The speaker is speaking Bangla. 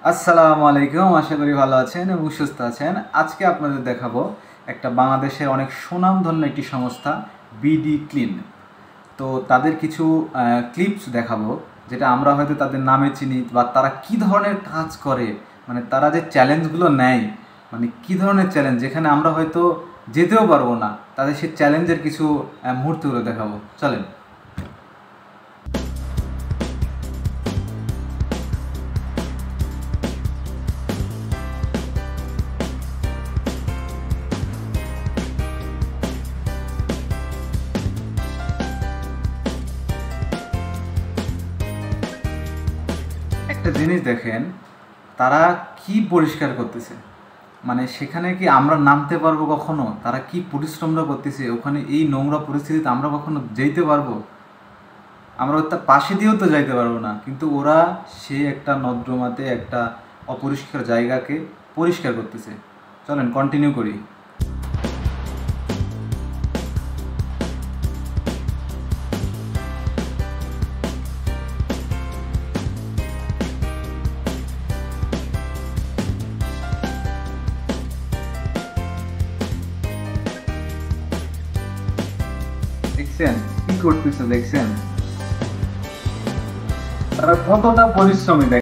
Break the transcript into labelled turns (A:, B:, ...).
A: আসসালামু আলাইকুম, আশা করি ভালো আছেন এবং সুস্থ আছেন। আজকে আপনাদের দেখাবো একটা বাংলাদেশের অনেক সুনামধন্য একটি সংস্থা বিডি ক্লিন। তো তাদের কিছু ক্লিপস দেখাবো, যেটা আমরা হয়তো তাদের নামে চিনি বা তারা কি ধরনের কাজ করে, মানে তারা যে চ্যালেঞ্জগুলো নেয়, মানে কি ধরনের চ্যালেঞ্জ যেখানে আমরা হয়তো যেতেও পারবো না, তাদের সেই চ্যালেঞ্জের কিছু মুহূর্তগুলো দেখাবো। চলেন। একটা জিনিস দেখেন, তারা কি পরিষ্কার করতেছে, মানে সেখানে কি আমরা নামতে পারবো কখনো? তারা কি পরিশ্রমটা করতেছে ওখানে, এই নোংরা পরিস্থিতিতে আমরা কখনো যেতে পারবো? আমরা তার পাশে দিয়েও তো যাইতে পারবো না, কিন্তু ওরা সে একটা নর্দমাতে একটা অপরিষ্কার জায়গাকে পরিষ্কার করতেছে। চলেন কন্টিনিউ করি। দেখছেন কি করতেছে? দেখছেন তারা কতটা পরিশ্রমী?